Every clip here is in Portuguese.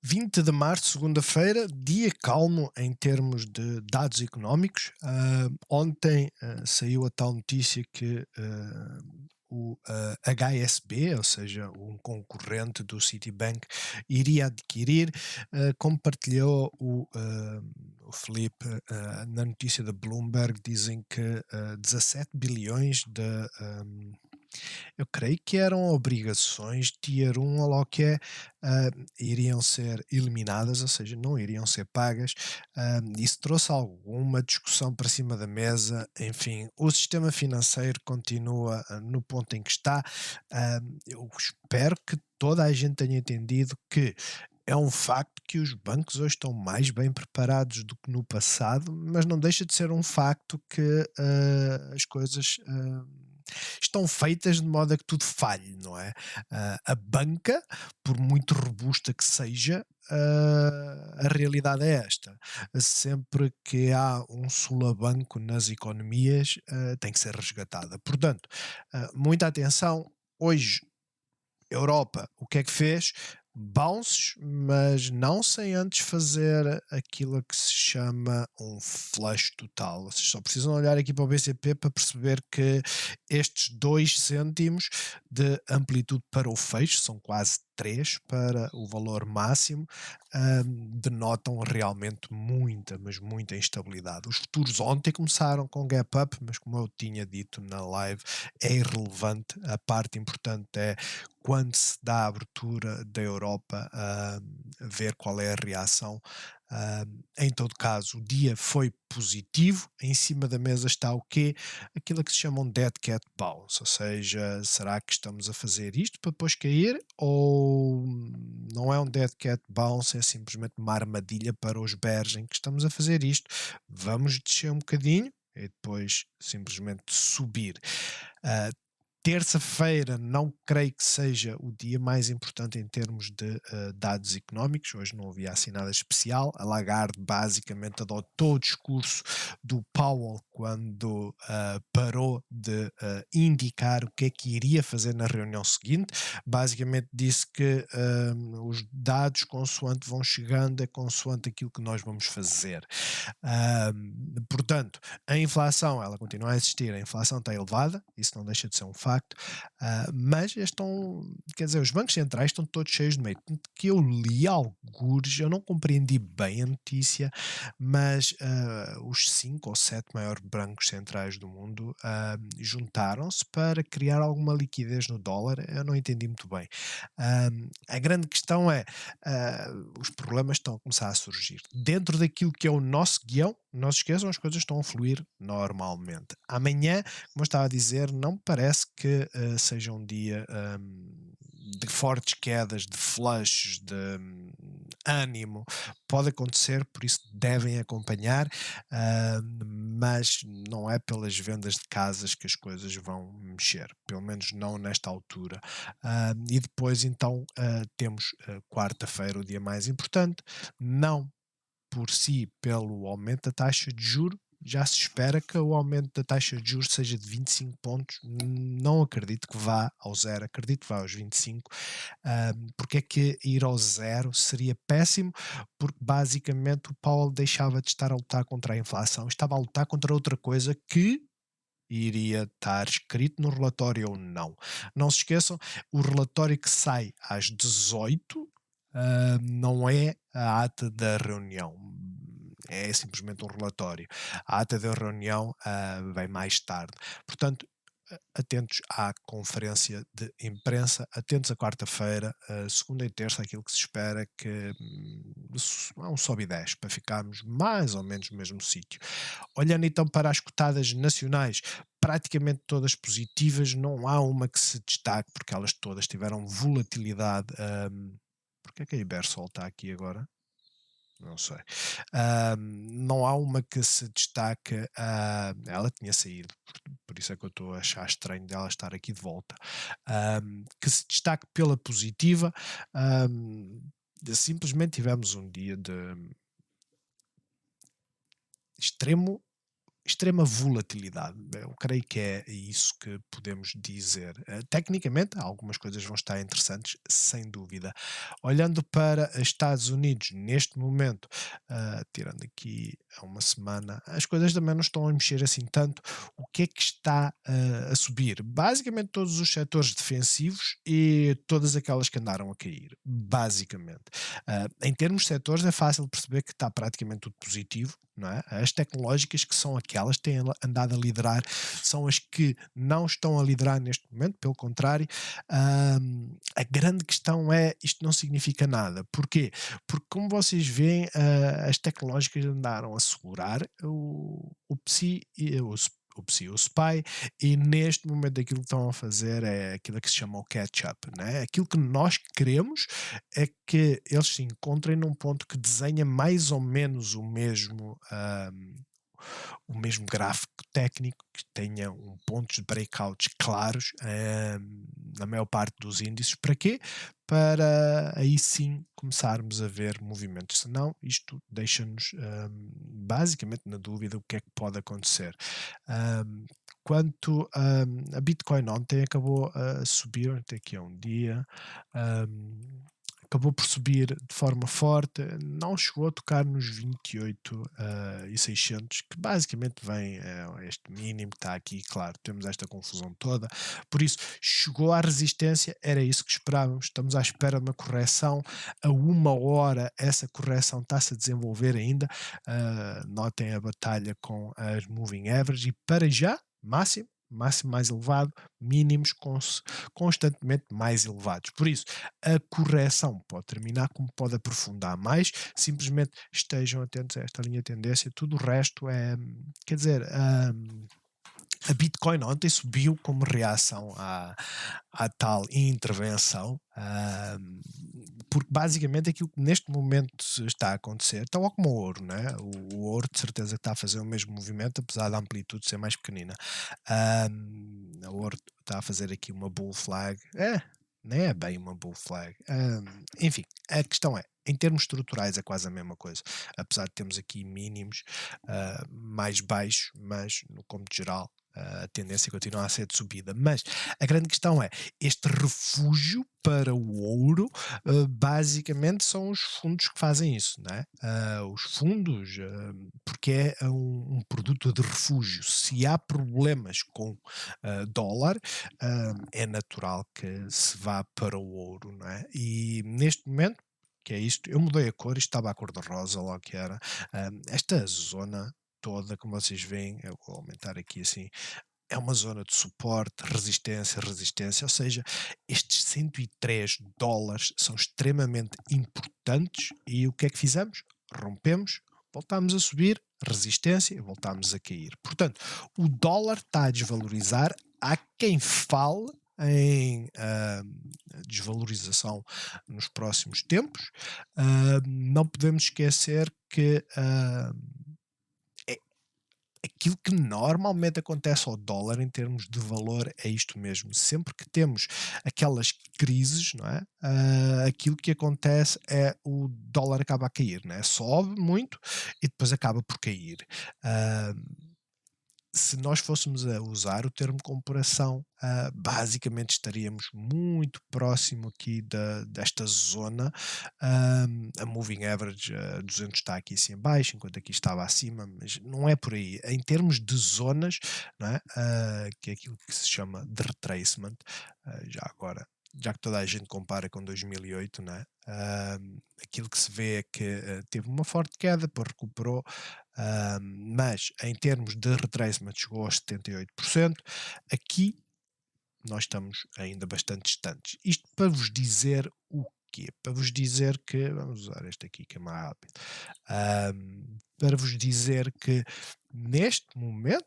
20 de março, segunda-feira, dia calmo em termos de dados económicos. Ontem saiu a tal notícia que o HSB, ou seja, um concorrente do Citibank, iria adquirir, como partilhou o Felipe na notícia da Bloomberg, dizem que 17 bilhões eu creio que eram obrigações Tier 1 ou lá o que é, iriam ser eliminadas, ou seja, não iriam ser pagas. Isso trouxe alguma discussão para cima da mesa. Enfim, o sistema financeiro continua no ponto em que está. Eu espero que toda a gente tenha entendido que é um facto que os bancos hoje estão mais bem preparados do que no passado, mas não deixa de ser um facto que as coisas estão feitas de modo a que tudo falhe, não é? A banca, por muito robusta que seja, a realidade é esta. Sempre que há um solavanco nas economias, tem que ser resgatada. Portanto, muita atenção. Hoje Europa, o que é que fez? Bounces, mas não sem antes fazer aquilo a que se chama um flush total. Vocês só precisam olhar aqui para o BCP para perceber que estes 2 cêntimos de amplitude para o fecho, são quase 3 para o valor máximo, denotam realmente muita, mas muita instabilidade. Os futuros ontem começaram com gap up, mas como eu tinha dito na live, é irrelevante. A parte importante é quando se dá a abertura da Europa, ver qual é a reação. Em todo caso, o dia foi positivo. Em cima da mesa está o quê? Aquilo que se chama um dead cat bounce, ou seja, será que estamos a fazer isto para depois cair ou não é um dead cat bounce, é simplesmente uma armadilha para os bears em que estamos a fazer isto? Vamos descer um bocadinho e depois simplesmente subir. Uh, Terça-feira não creio que seja o dia mais importante em termos de dados económicos. Hoje não havia assim nada especial. A Lagarde basicamente adotou o discurso do Powell quando parou de indicar o que é que iria fazer na reunião seguinte. Basicamente disse que os dados consoante vão chegando é consoante aquilo que nós vamos fazer. Portanto, a inflação ela continua a existir, a inflação está elevada, isso não deixa de ser um facto, mas estão, quer dizer, os bancos centrais estão todos cheios de medo. Tanto que eu li algures, eu não compreendi bem a notícia, mas os 5 ou 7 maiores bancos centrais do mundo juntaram-se para criar alguma liquidez no dólar. Eu não entendi muito bem. A grande questão é os problemas estão a começar a surgir dentro daquilo que é o nosso guião. Não se esqueçam, as coisas estão a fluir normalmente. Amanhã, como eu estava a dizer, não parece que seja um dia de fortes quedas, de flushes, de ânimo. Pode acontecer, por isso devem acompanhar, mas não é pelas vendas de casas que as coisas vão mexer, pelo menos não nesta altura. E depois, então, temos quarta-feira, o dia mais importante, não por si pelo aumento da taxa de juro. Já se espera que o aumento da taxa de juros seja de 25 pontos. Não acredito que vá ao zero, acredito que vá aos 25. Porque é que ir ao zero seria péssimo? Porque basicamente o Powell deixava de estar a lutar contra a inflação, estava a lutar contra outra coisa que iria estar escrito no relatório ou não. Não se esqueçam, o relatório que sai às 18 não é a ata da reunião, é simplesmente um relatório. A ata da reunião vem mais tarde. Portanto, atentos à conferência de imprensa, atentos a quarta-feira, segunda e terça, aquilo que se espera que é um sobe e desce, para ficarmos mais ou menos no mesmo sítio. Olhando então para as cotadas nacionais, praticamente todas positivas, não há uma que se destaque, porque elas todas tiveram volatilidade. Porque é que a Ibersol está aqui agora? Não sei. Não há uma que se destaque. Ela tinha saído, por isso é que eu estou a achar estranho dela estar aqui de volta. Que se destaque pela positiva. Simplesmente tivemos um dia de extremo extrema volatilidade. Eu creio que é isso que podemos dizer. Tecnicamente, algumas coisas vão estar interessantes, sem dúvida. Olhando para Estados Unidos, neste momento, tirando aqui há uma semana, as coisas também não estão a mexer assim tanto. O que é que está a subir? Basicamente todos os setores defensivos e todas aquelas que andaram a cair, basicamente. Em termos de setores é fácil perceber que está praticamente tudo positivo, não é? As tecnológicas que são aquelas que têm andado a liderar são as que não estão a liderar neste momento, pelo contrário. A grande questão é, isto não significa nada. Porquê? Porque como vocês veem, as tecnológicas andaram a segurar o PSI e o PSI, o SPY, e neste momento aquilo que estão a fazer é aquilo que se chama o catch-up, né? Aquilo que nós queremos é que eles se encontrem num ponto que desenha mais ou menos o mesmo gráfico técnico, que tenha pontos de breakouts claros na maior parte dos índices. Para quê? Para aí sim começarmos a ver movimentos. Senão, isto deixa-nos basicamente na dúvida o que é que pode acontecer. Quanto a Bitcoin, ontem acabou a subir, até aqui há um dia, acabou por subir de forma forte, não chegou a tocar nos 28 e 600, que basicamente vem este mínimo que está aqui. Claro, temos esta confusão toda, por isso chegou à resistência, era isso que esperávamos. Estamos à espera de uma correção a 1 hora. Essa correção está-se a desenvolver ainda. Notem a batalha com as moving average, e para já máximo mais elevado, mínimos constantemente mais elevados. Por isso, a correção pode terminar como pode aprofundar mais. Simplesmente estejam atentos a esta linha de tendência. Tudo o resto é, quer dizer, a Bitcoin ontem subiu como reação à tal intervenção, porque basicamente aquilo que neste momento está a acontecer, tal como o ouro, né? O ouro de certeza que está a fazer o mesmo movimento, apesar da amplitude ser mais pequenina. O ouro está a fazer aqui uma bull flag, nem é bem uma bull flag. Enfim, a questão é, em termos estruturais é quase a mesma coisa, apesar de termos aqui mínimos mais baixos, mas no cômputo geral a tendência continua a ser de subida. Mas a grande questão é, este refúgio para o ouro, basicamente são os fundos que fazem isso, não é? Os fundos, porque é um produto de refúgio. Se há problemas com dólar, é natural que se vá para o ouro, não é? E neste momento, que é isto, eu mudei a cor, isto estava a cor de rosa, lá que era, esta zona toda, como vocês veem, eu vou aumentar aqui assim, é uma zona de suporte, resistência, ou seja, estes 103 dólares são extremamente importantes. E o que é que fizemos? Rompemos, voltámos a subir, resistência, e voltámos a cair. Portanto, o dólar está a desvalorizar. Há quem fale em desvalorização nos próximos tempos. Não podemos esquecer que aquilo que normalmente acontece ao dólar em termos de valor é isto mesmo. Sempre que temos aquelas crises, não é? Aquilo que acontece é o dólar acaba a cair, não é? Sobe muito e depois acaba por cair. Se nós fôssemos a usar o termo comparação, basicamente estaríamos muito próximo aqui desta zona. A moving average 200 está aqui assim abaixo, enquanto aqui estava acima, mas não é por aí. Em termos de zonas, não é? Que é aquilo que se chama de retracement, já agora, já que toda a gente compara com 2008, não é? Aquilo que se vê é que teve uma forte queda, depois recuperou, mas em termos de retracement chegou aos 78%. Aqui nós estamos ainda bastante distantes. Isto para vos dizer o quê? Para vos dizer que, vamos usar este aqui que é mais rápido, para vos dizer que neste momento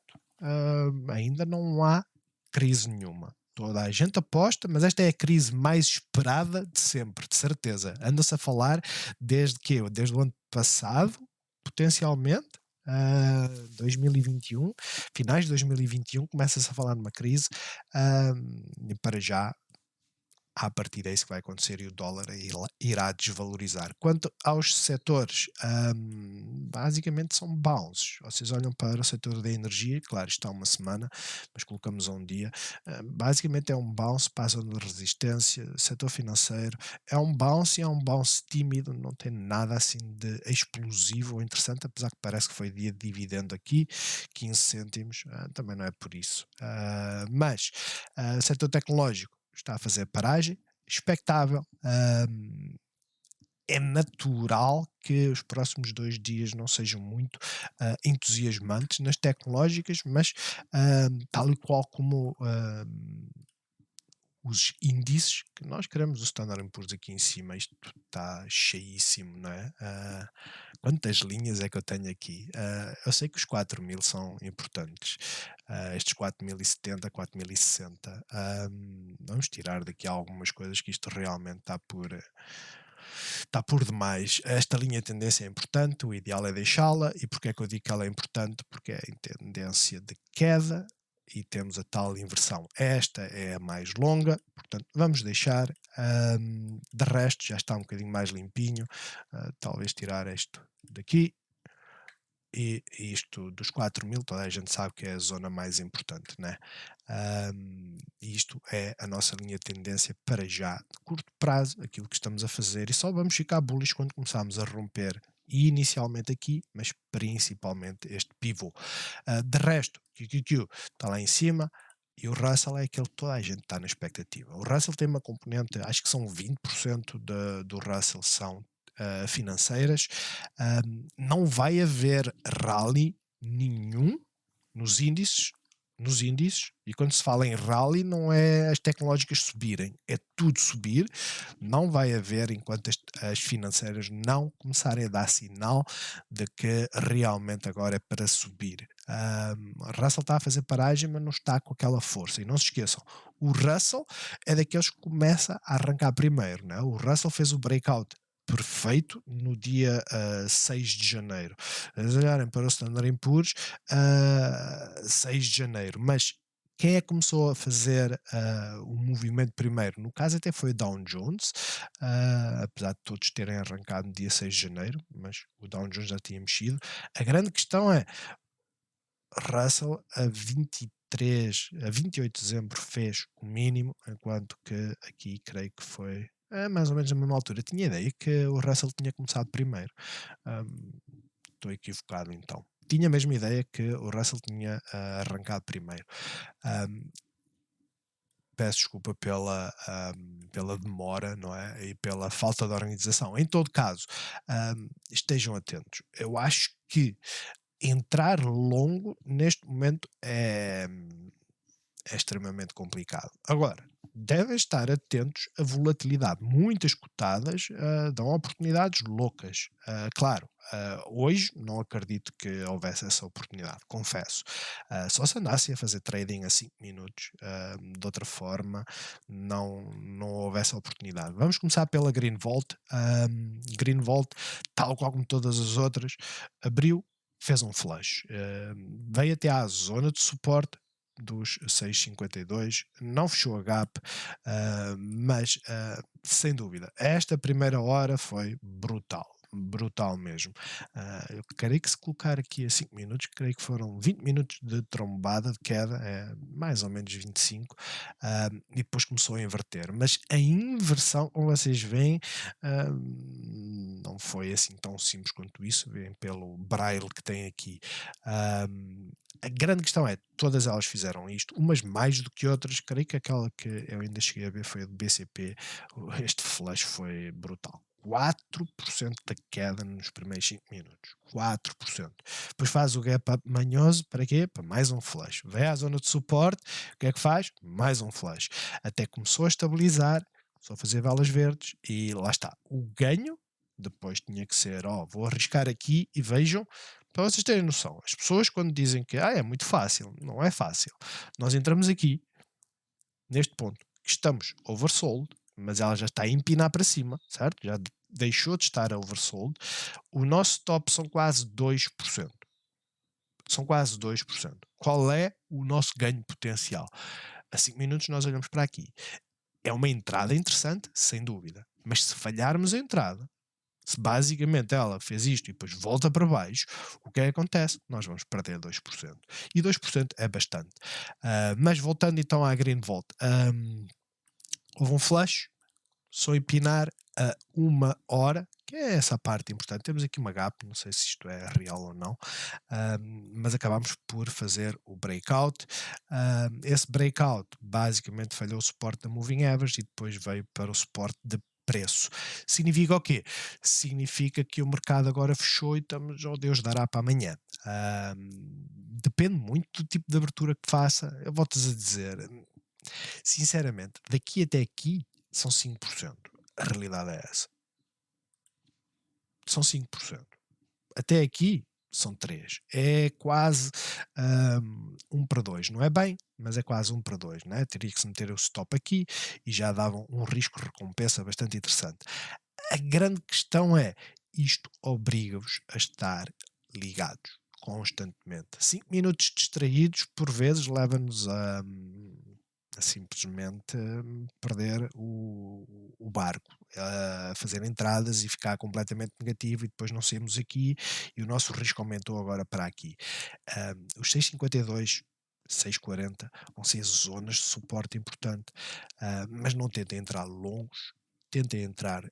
ainda não há crise nenhuma. Toda a gente aposta, mas esta é a crise mais esperada de sempre, de certeza. Anda-se a falar desde o ano passado, potencialmente, 2021, finais de 2021, começa-se a falar numa crise, e para já à partida é isso que vai acontecer e o dólar irá desvalorizar. Quanto aos setores, basicamente são bounces. Vocês olham para o setor da energia, claro, está uma semana, mas colocamos a um dia. Basicamente é um bounce, passa de resistência. Setor financeiro é um bounce e é um bounce tímido, não tem nada assim de explosivo ou interessante, apesar que parece que foi dia de dividendo aqui, 15 cêntimos, também não é por isso. Mas setor tecnológico está a fazer paragem, expectável. É natural que os próximos 2 dias não sejam muito entusiasmantes nas tecnológicas, mas tal e qual como os índices que nós queremos, o Standard Poor's aqui em cima, isto está cheíssimo, não é? Quantas linhas é que eu tenho aqui? Eu sei que os 4.000 são importantes, estes 4.070, 4.060. Vamos tirar daqui algumas coisas que isto realmente está por demais. Esta linha de tendência é importante, o ideal é deixá-la. E porque é que eu digo que ela é importante? Porque é em tendência de queda e temos a tal inversão. Esta é a mais longa, portanto vamos deixar. De resto já está um bocadinho mais limpinho. Talvez tirar isto daqui. E isto dos 4.000, toda a gente sabe que é a zona mais importante, né? Isto é a nossa linha de tendência para já, de curto prazo, aquilo que estamos a fazer, e só vamos ficar bullish quando começarmos a romper inicialmente aqui, mas principalmente este pivô. De resto, QQQ está lá em cima, e o Russell é aquele que toda a gente está na expectativa. O Russell tem uma componente, acho que são 20% do Russell são financeiras. Não vai haver rally nenhum nos índices. E quando se fala em rally, não é as tecnológicas subirem, é tudo subir. Não vai haver enquanto as financeiras não começarem a dar sinal de que realmente agora é para subir. Russell está a fazer paragem, mas não está com aquela força. E não se esqueçam, o Russell é daqueles que começa a arrancar primeiro. Né? O Russell fez o breakout perfeito no dia 6 de janeiro. Se olharem para o Standard Poor's, 6 de janeiro, mas quem é que começou a fazer o movimento primeiro? No caso até foi o Dow Jones, apesar de todos terem arrancado no dia 6 de janeiro, mas o Dow Jones já tinha mexido. A grande questão é, Russell a 28 de dezembro fez o mínimo, enquanto que aqui creio que foi mais ou menos na mesma altura. Tinha ideia que o Russell tinha começado primeiro. Estou equivocado então. Tinha a mesma ideia que o Russell tinha arrancado primeiro. Peço desculpa pela demora, não é? E pela falta de organização. Em todo caso, estejam atentos. Eu acho que entrar longo neste momento é extremamente complicado. Agora, devem estar atentos à volatilidade. Muitas cotadas dão oportunidades loucas. Claro, hoje não acredito que houvesse essa oportunidade, confesso. Só se andasse a fazer trading a 5 minutos, de outra forma, não houvesse oportunidade. Vamos começar pela Green Volt. Green Volt, tal qual como todas as outras, abriu, fez um flush, veio até à zona de suporte dos 6,52, não fechou a gap, mas sem dúvida, esta primeira hora foi brutal mesmo. Eu creio que se colocar aqui a 5 minutos, creio que foram 20 minutos de trombada de queda, mais ou menos 25, e depois começou a inverter. Mas a inversão, como vocês veem, não foi assim tão simples quanto isso, veem pelo braille que tem aqui. A grande questão é, todas elas fizeram isto, umas mais do que outras. Creio que aquela que eu ainda cheguei a ver foi a do BCP. Este flash foi brutal. 4% da queda nos primeiros 5 minutos. 4%. Depois faz o gap up manhoso, para quê? Para mais um flash. Vai à zona de suporte, o que é que faz? Mais um flash. Até começou a estabilizar, começou a fazer velas verdes e lá está. O ganho, depois tinha que ser, vou arriscar aqui e vejam, para vocês terem noção, as pessoas quando dizem que é muito fácil, não é fácil. Nós entramos aqui, neste ponto, que estamos oversold, mas ela já está a empinar para cima, certo? Já deixou de estar oversold. O nosso top são quase 2%. São quase 2%. Qual é o nosso ganho potencial? A 5 minutos nós olhamos para aqui. é uma entrada interessante, sem dúvida. Mas se falharmos a entrada, se basicamente ela fez isto e depois volta para baixo, o que é que acontece? Nós vamos perder 2%. E 2% é bastante. Mas voltando então à Green Volt, houve um flush, só empinar a 1 hora, que é essa parte importante. Temos aqui uma gap, não sei se isto é real ou não, mas acabámos por fazer o breakout. Esse breakout basicamente falhou o suporte da Moving Average e depois veio para o suporte de preço. Significa o quê? Significa que o mercado agora fechou e estamos, oh Deus, dará para amanhã. Depende muito do tipo de abertura que faça. Eu volto-te a dizer, sinceramente, daqui até aqui são 5%. A realidade é essa. São 5%. Até aqui são 3. É quase 1 para 2. Não é bem, mas é quase 1 para 2. Né? Teria que se meter o stop aqui e já dava um risco-recompensa bastante interessante. A grande questão é, isto obriga-vos a estar ligados constantemente. 5 minutos distraídos, por vezes, leva-nos a simplesmente perder o barco, a fazer entradas e ficar completamente negativo e depois não saímos aqui e o nosso risco aumentou agora para aqui. Os 6,52, 6,40 vão ser zonas de suporte importante, mas não tentem entrar longos, tentem entrar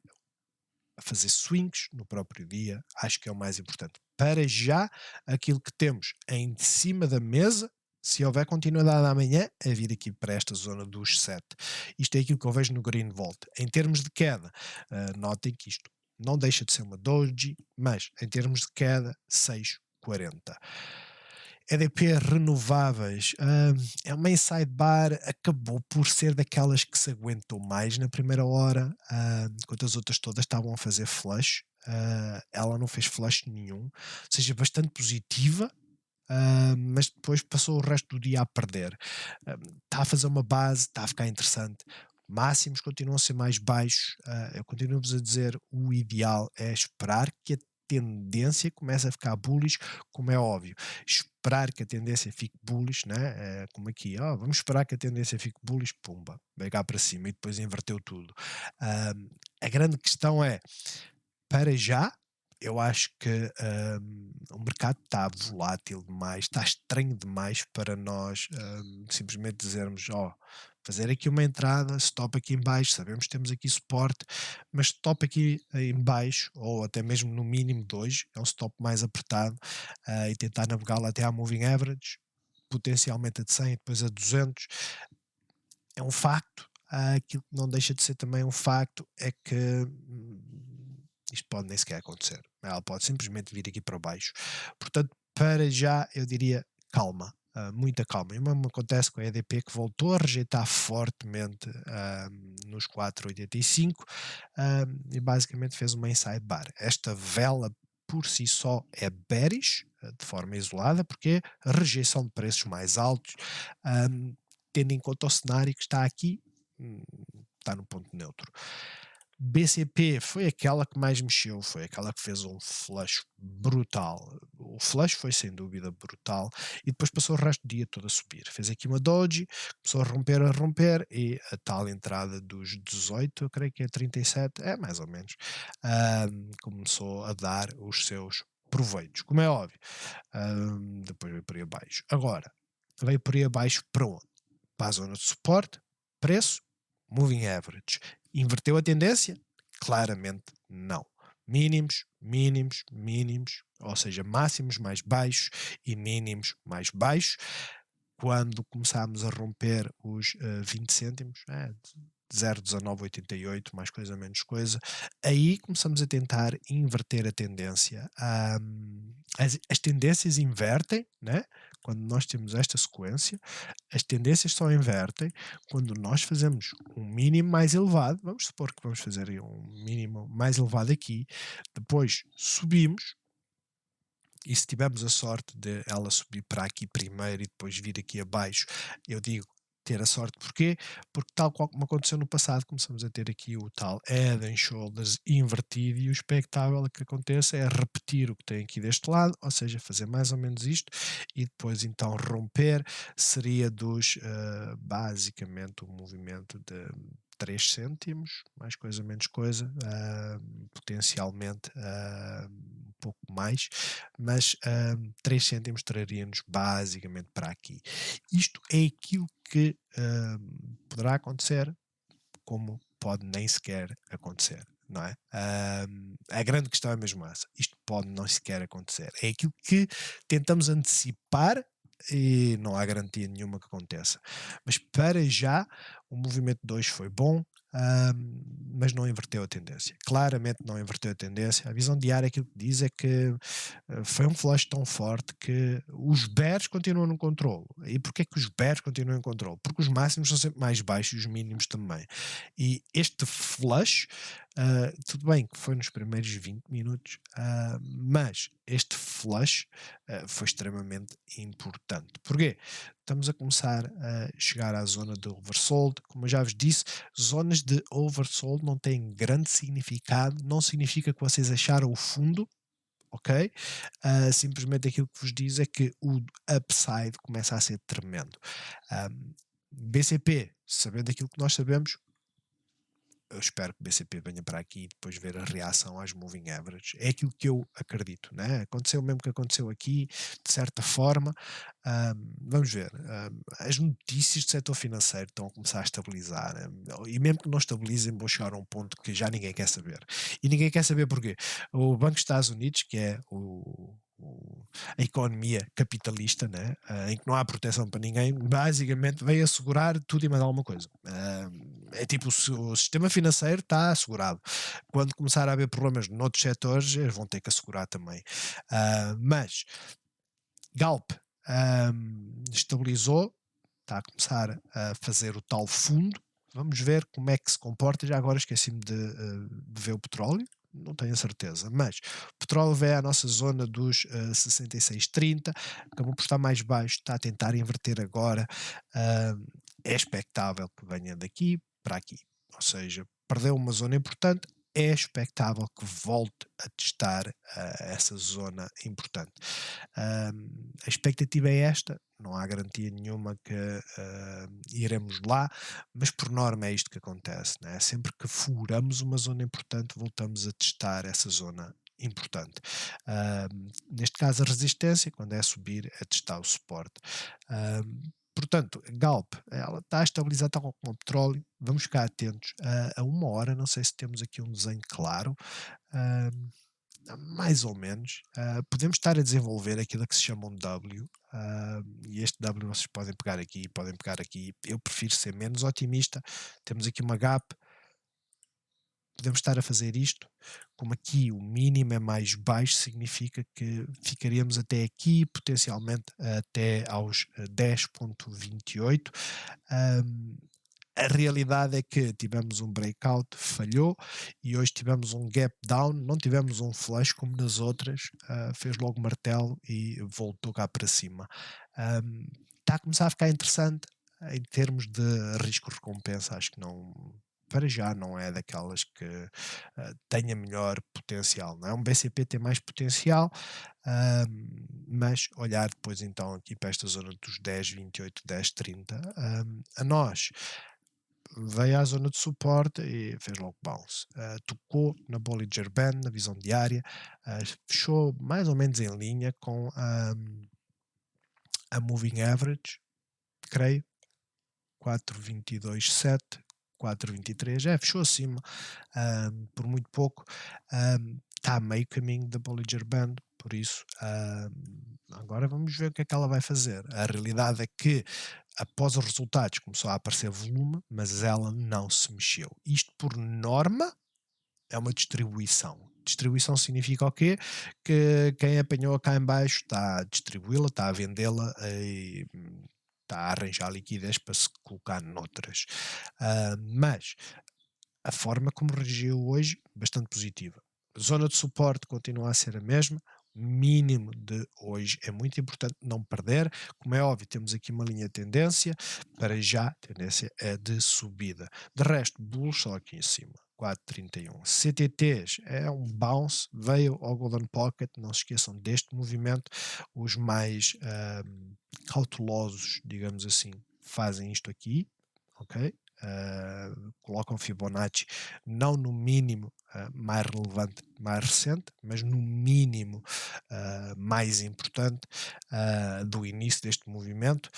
a fazer swings no próprio dia, acho que é o mais importante. Para já, aquilo que temos em cima da mesa, se houver continuidade amanhã, é vir aqui para esta zona dos 7. Isto é aquilo que eu vejo no Green Volt. Em termos de queda, notem que isto não deixa de ser uma doji, mas em termos de queda, 6,40. EDP renováveis, é uma sidebar, acabou por ser daquelas que se aguentou mais na primeira hora, enquanto as outras todas estavam a fazer flush. Ela não fez flush nenhum, ou seja, bastante positiva, mas depois passou o resto do dia a perder. Está a fazer uma base, está a ficar interessante. Máximos continuam a ser mais baixos. Eu continuo-vos a dizer, o ideal é esperar que a tendência comece a ficar bullish, como é óbvio. Esperar que a tendência fique bullish, né? Como aqui, vamos esperar que a tendência fique bullish, pumba, vai cá para cima e depois inverteu tudo. A grande questão é, para já, eu acho que o mercado está volátil demais, está estranho demais para nós simplesmente dizermos, fazer aqui uma entrada, stop aqui em baixo, sabemos que temos aqui suporte, mas stop aqui em baixo, ou até mesmo no mínimo 2, é um stop mais apertado, e tentar navegá-lo até à moving average, potencialmente a de 100 e depois a 200. É um facto. Aquilo que não deixa de ser também um facto é que isto pode nem sequer acontecer. Ela pode simplesmente vir aqui para baixo. Portanto, para já, eu diria calma. Muita calma. E o mesmo acontece com a EDP, que voltou a rejeitar fortemente nos 4,85 e basicamente fez uma inside bar. Esta vela por si só é bearish, de forma isolada, porque a rejeição de preços mais altos, tendo em conta o cenário que está aqui, está no ponto neutro. BCP foi aquela que mais mexeu, foi aquela que fez um flush brutal. O flush foi sem dúvida brutal e depois passou o resto do dia todo a subir. Fez aqui uma doji, começou a romper e a tal entrada dos 18, eu creio que é 37, é mais ou menos, começou a dar os seus proveitos, como é óbvio. Depois veio por aí abaixo. Agora, veio por aí abaixo para onde? Para a zona de suporte, preço, moving average. Inverteu a tendência? Claramente não. Mínimos, mínimos, mínimos, ou seja, máximos mais baixos e mínimos mais baixos. Quando começámos a romper os 20 cêntimos, 0,1988, mais coisa menos coisa, aí começamos a tentar inverter a tendência. As tendências invertem, né? Quando nós temos esta sequência, as tendências só invertem quando nós fazemos um mínimo mais elevado. Vamos supor que vamos fazer um mínimo mais elevado aqui, depois subimos, e se tivermos a sorte de ela subir para aqui primeiro e depois vir aqui abaixo, eu digo ter a sorte. Porquê? Porque tal qual como aconteceu no passado, começamos a ter aqui o tal head and shoulders invertido e o expectável que aconteça é repetir o que tem aqui deste lado, ou seja, fazer mais ou menos isto e depois então romper, seria dos basicamente o movimento de 3 cêntimos, mais coisa, menos coisa, potencialmente um pouco mais, mas 3 cêntimos traria-nos basicamente para aqui. Isto é aquilo que poderá acontecer, como pode nem sequer acontecer, não é? A grande questão é mesmo essa. Isto pode não sequer acontecer. É aquilo que tentamos antecipar e não há garantia nenhuma que aconteça. Mas para já, o movimento 2 foi bom, mas não inverteu a tendência. Claramente não inverteu a tendência. A visão diária, aquilo que diz é que foi um flush tão forte que os bears continuam no controle. E porquê que os bears continuam em controle? Porque os máximos são sempre mais baixos e os mínimos também. E este flush, tudo bem que foi nos primeiros 20 minutos, mas este flush foi extremamente importante. Porquê? Estamos a começar a chegar à zona de oversold. Como eu já vos disse, zonas de oversold não têm grande significado, não significa que vocês acharam o fundo, ok? Simplesmente aquilo que vos diz é que o upside começa a ser tremendo. BCP, sabendo aquilo que nós sabemos, eu espero que o BCP venha para aqui e depois ver a reação às moving averages. É aquilo que eu acredito, né? Aconteceu o mesmo que aconteceu aqui, de certa forma. Vamos ver. As notícias do setor financeiro estão a começar a estabilizar. E mesmo que não estabilizem, vão chegar a um ponto que já ninguém quer saber. E ninguém quer saber porquê. O Banco dos Estados Unidos, que é a economia capitalista, né, em que não há proteção para ninguém, basicamente veio assegurar tudo e mais alguma coisa. É tipo, o sistema financeiro está assegurado. Quando começar a haver problemas noutros setores, eles vão ter que assegurar também. Mas Galp estabilizou, está a começar a fazer o tal fundo. Vamos ver como é que se comporta. Já agora esqueci-me de ver o petróleo, não tenho a certeza, mas o petróleo veio à nossa zona dos 66,30, acabou por estar mais baixo, está a tentar inverter agora. É expectável que venha daqui para aqui, ou seja, perdeu uma zona importante. É expectável que volte a testar essa zona importante. A expectativa é esta, não há garantia nenhuma que iremos lá, mas por norma é isto que acontece, né? Sempre que furamos uma zona importante, voltamos a testar essa zona importante. Neste caso a resistência, quando é a subir, é testar o suporte. Portanto, Galp, ela está a estabilizar tal como o petróleo, vamos ficar atentos a uma hora, não sei se temos aqui um desenho claro, mais ou menos. Podemos estar a desenvolver aquilo que se chama um W, e este W vocês podem pegar aqui, podem pegar aqui. Eu prefiro ser menos otimista. Temos aqui uma gap. Podemos estar a fazer isto. Como aqui o mínimo é mais baixo, significa que ficaríamos até aqui, potencialmente até aos 10,28. A realidade é que tivemos um breakout, falhou, e hoje tivemos um gap down, não tivemos um flush como nas outras, fez logo martelo e voltou cá para cima. Está a começar a ficar interessante em termos de risco-recompensa, acho que não, para já não é daquelas que tenha melhor potencial, não é? Um BCP tem mais potencial, mas olhar depois então aqui para esta zona dos 10,28, 10,30, a nós veio à zona de suporte e fez logo bounce. Tocou na Bollinger Band, na visão diária, fechou mais ou menos em linha com a Moving Average, creio, 4,22,7, 4,23, fechou acima por muito pouco. Está a meio caminho da Bollinger Band, por isso agora vamos ver o que é que ela vai fazer. A realidade é que após os resultados começou a aparecer volume, mas ela não se mexeu. Isto por norma é uma distribuição. Distribuição significa o quê? Que quem apanhou cá em baixo está a distribuí-la, está a vendê-la e está a arranjar liquidez para se colocar noutras. Mas a forma como reagiu hoje, bastante positiva. Zona de suporte continua a ser a mesma. Mínimo de hoje é muito importante não perder. Como é óbvio, temos aqui uma linha de tendência. Para já, a tendência é de subida. De resto, bulls só aqui em cima. 4,31. CTTs é um bounce, veio ao Golden Pocket, não se esqueçam deste movimento. Os mais cautelosos, digamos assim, fazem isto aqui, ok? colocam Fibonacci não no mínimo mais relevante, mais recente, mas no mínimo mais importante do início deste movimento.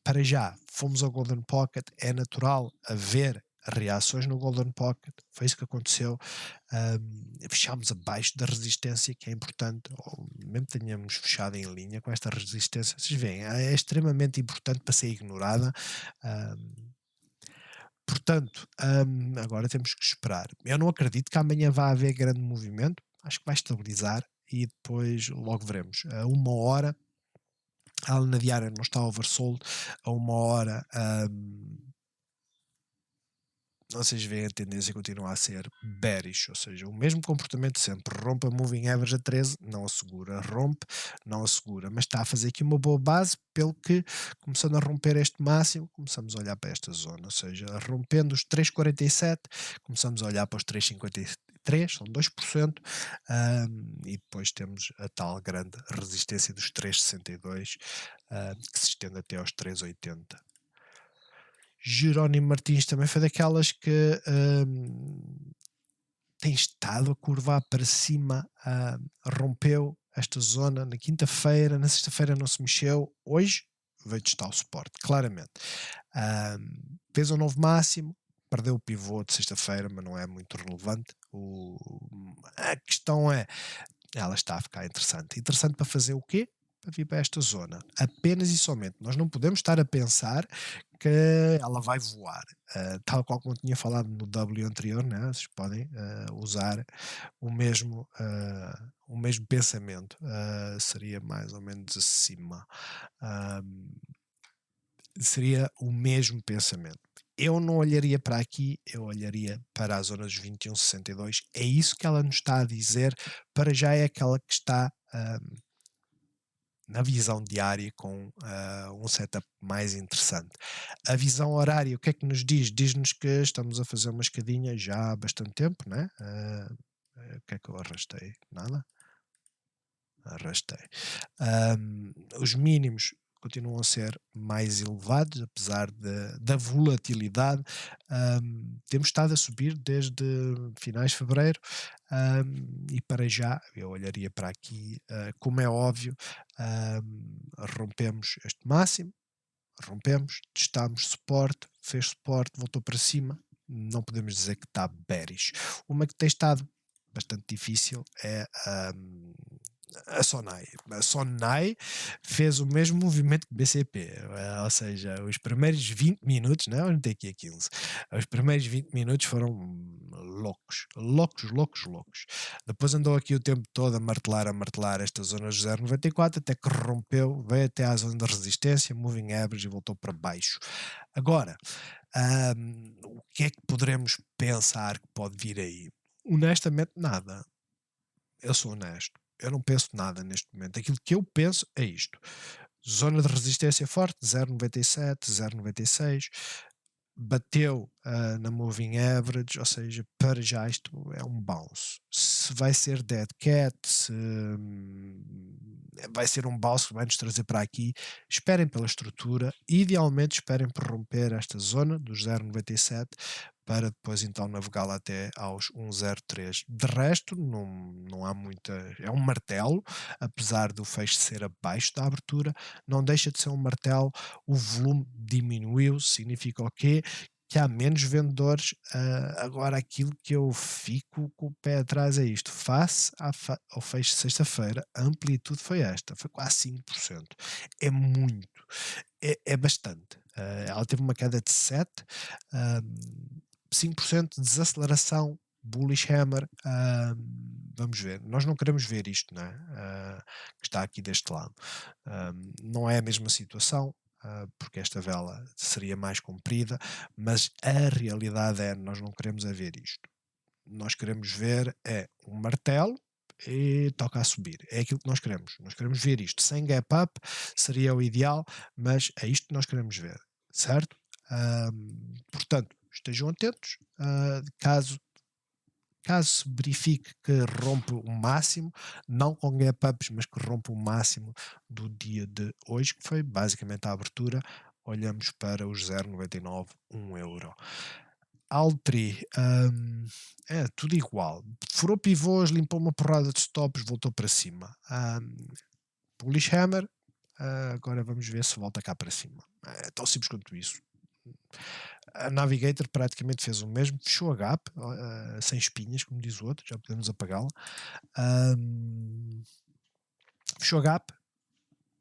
Para já, fomos ao Golden Pocket, é natural haver reações no Golden Pocket, foi isso que aconteceu. Fechámos abaixo da resistência, que é importante, ou mesmo que tenhamos fechado em linha com esta resistência, vocês veem, é extremamente importante para ser ignorada. Portanto, agora temos que esperar. Eu não acredito que amanhã vá haver grande movimento, acho que vai estabilizar e depois logo veremos. A uma hora, ela na diária não está oversold, a uma hora vocês veem a tendência continua a ser bearish, ou seja, o mesmo comportamento sempre, rompe a moving average a 13, não assegura, rompe, não assegura, mas está a fazer aqui uma boa base, pelo que, começando a romper este máximo, começamos a olhar para esta zona, ou seja, rompendo os 3,47, começamos a olhar para os 3,53, são 2%, e depois temos a tal grande resistência dos 3,62, que se estende até aos 3,80. Jerónimo Martins também foi daquelas que tem estado a curvar para cima, rompeu esta zona na quinta-feira, na sexta-feira não se mexeu, hoje veio testar o suporte, claramente. Fez um novo máximo, perdeu o pivô de sexta-feira, mas não é muito relevante. A questão é, ela está a ficar interessante. Interessante para fazer o quê? Para vir para esta zona. Apenas e somente. Nós não podemos estar a pensar que ela vai voar. Tal qual como eu tinha falado no W anterior, né? Vocês podem usar o mesmo pensamento. Seria mais ou menos acima. Seria o mesmo pensamento. Eu não olharia para aqui, eu olharia para a zona dos 21,62. É isso que ela nos está a dizer. Para já é aquela que está na visão diária com um setup mais interessante. A visão horária, o que é que nos diz? Diz-nos que estamos a fazer uma escadinha já há bastante tempo, né? O que é que eu arrastei? Nada? Arrastei. Os mínimos continuam a ser mais elevados, apesar da volatilidade. Temos estado a subir desde finais de fevereiro, e para já eu olharia para aqui, como é óbvio, rompemos este máximo, rompemos, testámos suporte, fez suporte, voltou para cima, não podemos dizer que está bearish. Uma que tem estado bastante difícil é a Sonai. A Sonai fez o mesmo movimento que o BCP, ou seja, os primeiros 20 minutos, não, eu não tenho aqui a 15, os primeiros 20 minutos foram loucos, loucos, loucos, loucos. Depois andou aqui o tempo todo a martelar esta zona dos 0,94, até que rompeu, veio até à zona de resistência, moving average e voltou para baixo. Agora, o que é que poderemos pensar que pode vir aí? Honestamente, nada. Eu sou honesto. Eu não penso nada neste momento. Aquilo que eu penso é isto. Zona de resistência forte, 0,97, 0,96. Bateu na moving average, ou seja, para já isto é um bounce. Se vai ser dead cat, se vai ser um bounce que vai nos trazer para aqui, esperem pela estrutura, idealmente esperem por romper esta zona dos 0,97 para depois então navegá-la até aos 1,03. De resto, não há muita. É um martelo, apesar do fecho ser abaixo da abertura, não deixa de ser um martelo. O volume diminuiu, significa o quê? Que há menos vendedores. Agora, aquilo que eu fico com o pé atrás é isto: face ao fecho de sexta-feira, a amplitude foi esta, foi quase 5%. É muito, é bastante. Ela teve uma queda de 7%. 5% de desaceleração, bullish hammer. Vamos ver, nós não queremos ver isto, não é? Que está aqui deste lado. Não é a mesma situação, porque esta vela seria mais comprida, mas a realidade é, nós não queremos é ver isto. Nós queremos ver é um martelo e toca a subir. É aquilo que nós queremos. Nós queremos ver isto. Sem gap up seria o ideal, mas é isto que nós queremos ver, certo? Portanto, estejam atentos. Caso se verifique que rompe o máximo, não com gap ups, mas que rompe o máximo do dia de hoje, que foi basicamente a abertura, olhamos para os 0,99, 1 euro. Altri, é tudo igual. Furou pivôs, limpou uma porrada de stops, voltou para cima. Bullish Hammer, agora vamos ver se volta cá para cima. É tão simples quanto isso. A Navigator praticamente fez o mesmo, fechou a gap, sem espinhas, como diz o outro, já podemos apagá-la. Fechou a gap,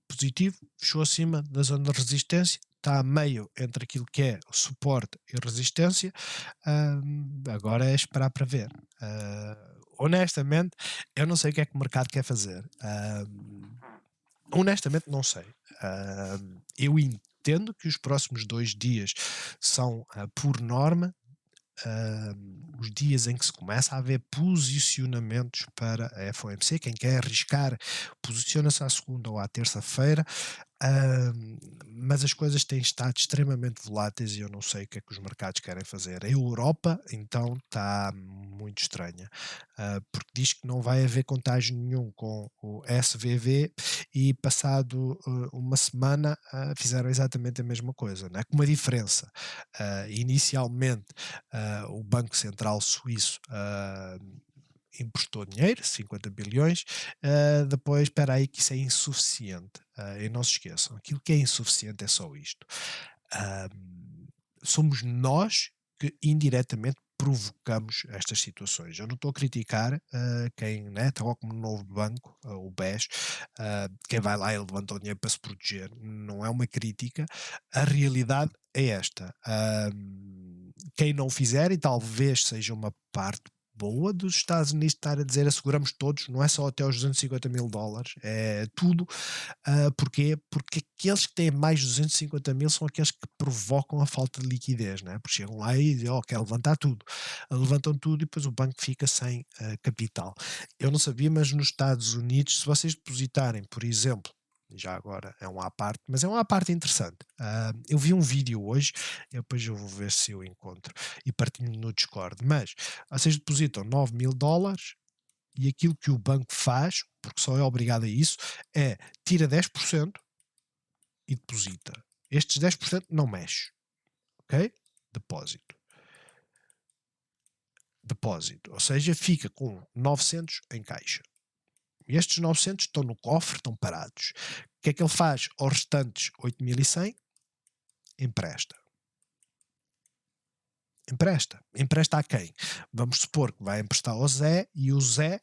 positivo, fechou acima da zona de resistência, está a meio entre aquilo que é o suporte e resistência. Agora é esperar para ver. Honestamente, eu não sei o que é que o mercado quer fazer. Honestamente, não sei. Eu entendo que os próximos 2 dias são, por norma, os dias em que se começa a haver posicionamentos para a FOMC. Quem quer arriscar posiciona-se à segunda ou à terça-feira, mas as coisas têm estado extremamente voláteis e eu não sei o que é que os mercados querem fazer. A Europa, então, está muito estranha, porque diz que não vai haver contágio nenhum com o SVB e passado uma semana fizeram exatamente a mesma coisa, não é? Com uma diferença. Inicialmente, o Banco Central Suíço emprestou dinheiro, 50 bilhões, depois, espera aí que isso é insuficiente. E não se esqueçam, aquilo que é insuficiente é só isto. Somos nós que indiretamente provocamos estas situações. Eu não estou a criticar quem, né, tal como no novo banco, o BES, quem vai lá e levanta o dinheiro para se proteger. Não é uma crítica. A realidade é esta. Quem não fizer, e talvez seja uma parte boa dos Estados Unidos estar a dizer asseguramos todos, não é só até os 250 mil dólares, é tudo. Porquê? Porque aqueles que têm mais de 250 mil são aqueles que provocam a falta de liquidez, né? Porque chegam lá e dizem, quer levantar tudo. Levantam tudo e depois o banco fica sem capital. Eu não sabia, mas nos Estados Unidos, se vocês depositarem, por exemplo, já agora é um à parte, mas é uma à parte interessante. Eu vi um vídeo hoje, depois eu vou ver se eu encontro e partilho no Discord, mas vocês depositam 9 mil dólares e aquilo que o banco faz, porque só é obrigado a isso, é tira 10% e deposita. Estes 10% não mexe. Ok? Depósito. Depósito. Ou seja, fica com 900 em caixa. E estes 900 estão no cofre, estão parados. O que é que ele faz aos restantes 8.100? Empresta. Empresta a quem? Vamos supor que vai emprestar ao Zé e o Zé,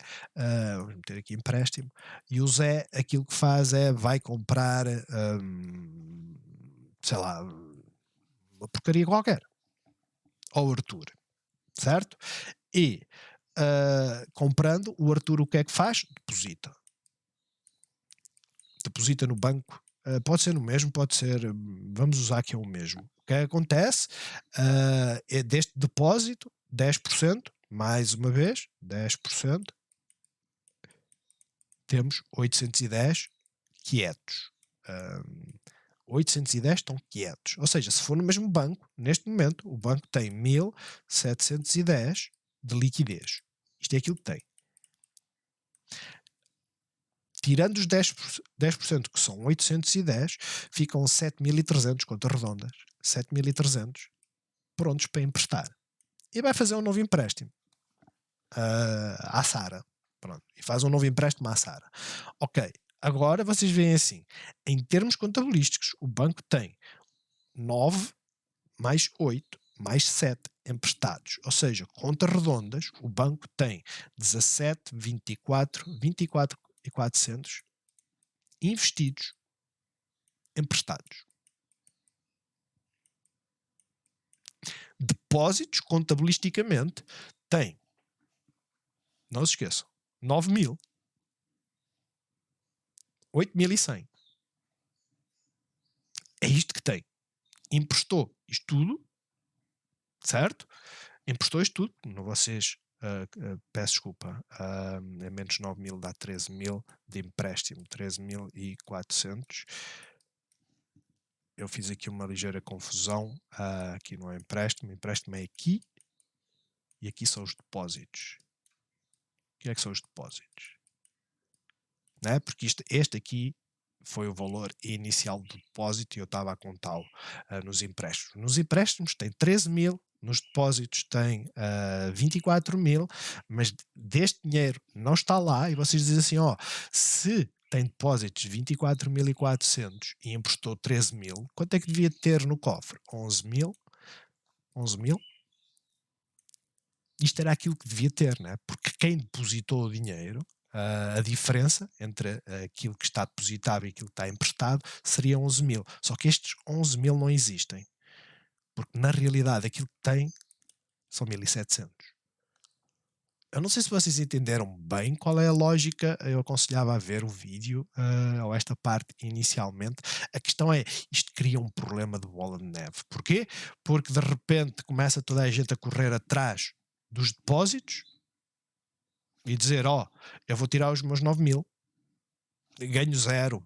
vamos meter aqui empréstimo, e o Zé aquilo que faz é vai comprar, sei lá, uma porcaria qualquer ao Arthur, certo? E comprando, o Arthur o que é que faz? Deposita. Deposita no banco. Pode ser no mesmo, pode ser. Vamos usar aqui o mesmo. O que acontece é deste depósito, 10%, mais uma vez, 10%, temos 810 quietos. 810 estão quietos. Ou seja, se for no mesmo banco, neste momento, o banco tem 1.710 de liquidez. Isto é aquilo que tem. Tirando os 10%, que são 810, ficam 7.300 contas redondas. 7.300 prontos para emprestar. E vai fazer um novo empréstimo à Sara. Pronto. E faz um novo empréstimo à Sara. Ok. Agora vocês veem assim. Em termos contabilísticos, o banco tem 9 mais 8 mais 7 emprestados. Ou seja, contas redondas, o banco tem 17, 24 e 400 investidos, emprestados. Depósitos, contabilisticamente, tem, não se esqueçam, 9 mil, 8.100. É isto que tem. Emprestou isto tudo, certo? Emprestou isto tudo, não vocês, peço desculpa, é menos 9 mil dá 13 mil de empréstimo, 13.400. Eu fiz aqui uma ligeira confusão, aqui não é empréstimo é aqui, e aqui são os depósitos. O que é que são os depósitos? Não é? Porque este aqui foi o valor inicial do depósito e eu estava a contá-lo nos empréstimos. Nos empréstimos tem 13 mil, nos depósitos tem 24 mil, mas deste dinheiro não está lá e vocês dizem assim, se tem depósitos 24.400 e emprestou 13 mil, quanto é que devia ter no cofre? 11 mil? 11 mil? Isto era aquilo que devia ter, né? Porque quem depositou o dinheiro, a diferença entre aquilo que está depositado e aquilo que está emprestado seria 11 mil. Só que estes 11 mil não existem. Porque na realidade aquilo que tem são 1.700. Eu não sei se vocês entenderam bem qual é a lógica. Eu aconselhava a ver o vídeo ou esta parte inicialmente. A questão é, isto cria um problema de bola de neve. Porquê? Porque de repente começa toda a gente a correr atrás dos depósitos e dizer, eu vou tirar os meus 9 mil, ganho zero.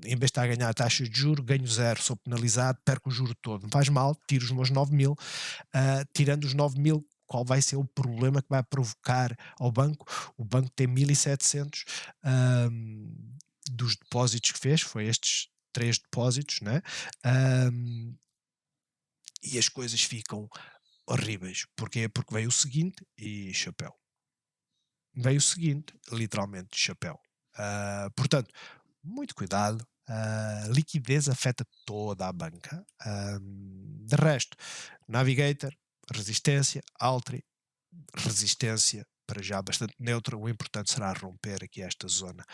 Em vez de estar a ganhar taxas de juros, ganho zero, sou penalizado, perco o juro todo. Não faz mal, tiro os meus 9 mil. Tirando os 9 mil, qual vai ser o problema que vai provocar ao banco? O banco tem 1.700 dos depósitos que fez, foi estes 3 depósitos, né? E as coisas ficam horríveis. Porquê? Porque veio o seguinte e chapéu. Veio o seguinte, literalmente chapéu. Portanto, muito cuidado. Liquidez afeta toda a banca. De resto, Navigator, resistência, Altri, resistência, para já bastante neutra. O importante será romper aqui esta zona.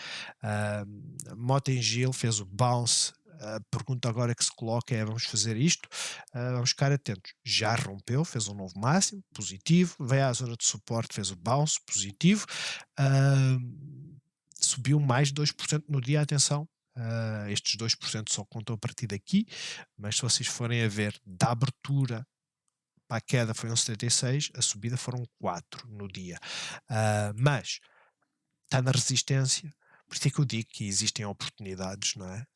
Motengil fez o bounce. A pergunta agora que se coloca é: vamos fazer isto? Vamos ficar atentos. Já rompeu, fez um novo máximo, positivo. Veio à zona de suporte, fez o bounce, positivo. Subiu mais de 2% no dia, atenção. Estes 2% só contam a partir daqui, mas se vocês forem a ver da abertura para a queda foi 1,76, a subida foram 4 no dia. Mas está na resistência, por isso é que eu digo que existem oportunidades, não é?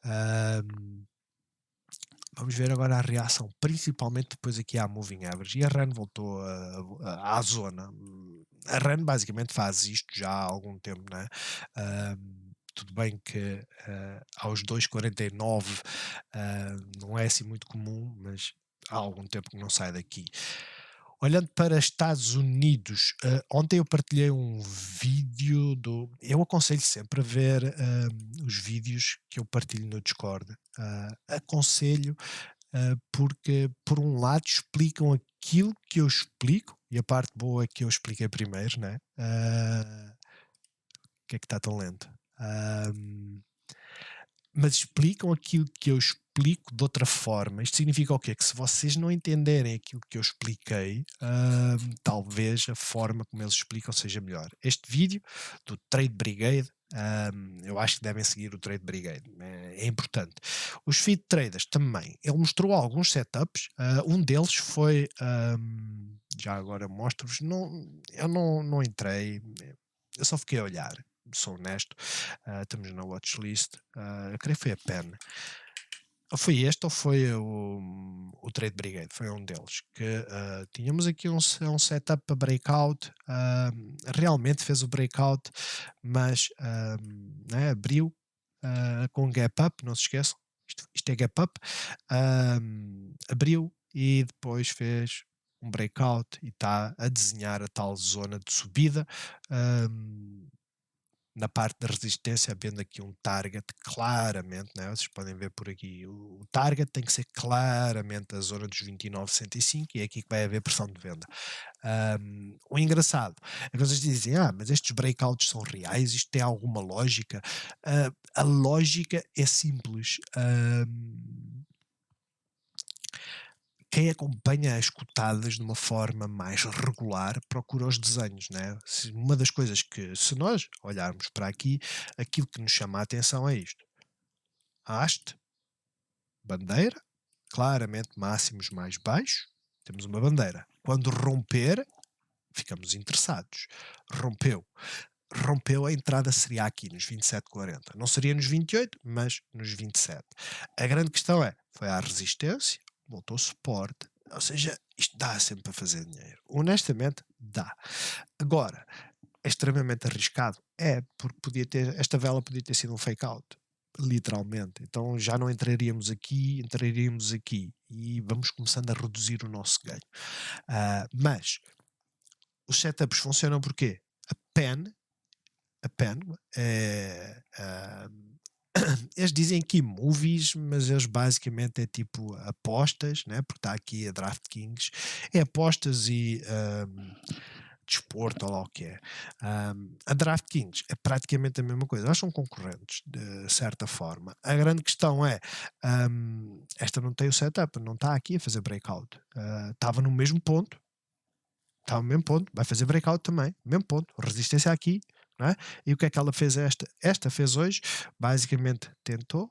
Vamos ver agora a reação, principalmente depois aqui à Moving Average. E a RAN voltou à zona. A RAN basicamente faz isto já há algum tempo, não é? Tudo bem que aos 2,49 não é assim muito comum, mas há algum tempo que não sai daqui. Olhando para Estados Unidos, ontem eu partilhei um vídeo eu aconselho sempre a ver os vídeos que eu partilho no Discord. Aconselho porque, por um lado, explicam aquilo que eu explico, e a parte boa é que eu expliquei primeiro, né? O que é que está tão lento? Mas explicam aquilo que eu explico de outra forma. Isto significa o quê? Que se vocês não entenderem aquilo que eu expliquei, talvez a forma como eles explicam seja melhor. Este vídeo do Trade Brigade, eu acho que devem seguir o Trade Brigade, é importante. Os feed traders também, ele mostrou alguns setups, um deles foi, já agora mostro-vos, eu não entrei, eu só fiquei a olhar, sou honesto. Estamos na watchlist, eu creio que foi a PEN. Ou foi este ou foi o Trade Brigade, foi um deles, que tínhamos aqui um setup para breakout, realmente fez o breakout, mas né, abriu com gap up, não se esqueçam, isto é gap up, abriu e depois fez um breakout e está a desenhar a tal zona de subida. Na parte da resistência, havendo aqui um target claramente, né? Vocês podem ver por aqui, o target tem que ser claramente a zona dos 29,65 e é aqui que vai haver pressão de venda. O engraçado é que vocês dizem, mas estes breakouts são reais, isto tem alguma lógica? A lógica é simples. Quem acompanha as cotadas de uma forma mais regular procura os desenhos, né? Uma das coisas que, se nós olharmos para aqui, aquilo que nos chama a atenção é isto. Haste, bandeira, claramente máximos mais baixos, temos uma bandeira. Quando romper, ficamos interessados. Rompeu, a entrada seria aqui nos 27,40. Não seria nos 28, mas nos 27. A grande questão foi à resistência, voltou ao suporte, ou seja, isto dá sempre para fazer dinheiro. Honestamente, dá. Agora, é extremamente arriscado? É, porque esta vela podia ter sido um fake out. literalmente. Então já não entraríamos aqui, entraríamos aqui e vamos começando a reduzir o nosso ganho. Mas os setups funcionam porque a PEN é, eles dizem aqui movies, mas eles basicamente é tipo apostas, né? Porque está aqui a DraftKings, é apostas e desporto, ou lá o que é. A DraftKings é praticamente a mesma coisa, elas são concorrentes de certa forma. A grande questão é, esta não tem o setup, não está aqui a fazer breakout. Estava no mesmo ponto, está no mesmo ponto, vai fazer breakout também, mesmo ponto, resistência aqui, não é? E o que é que ela fez esta? Esta fez hoje, basicamente tentou,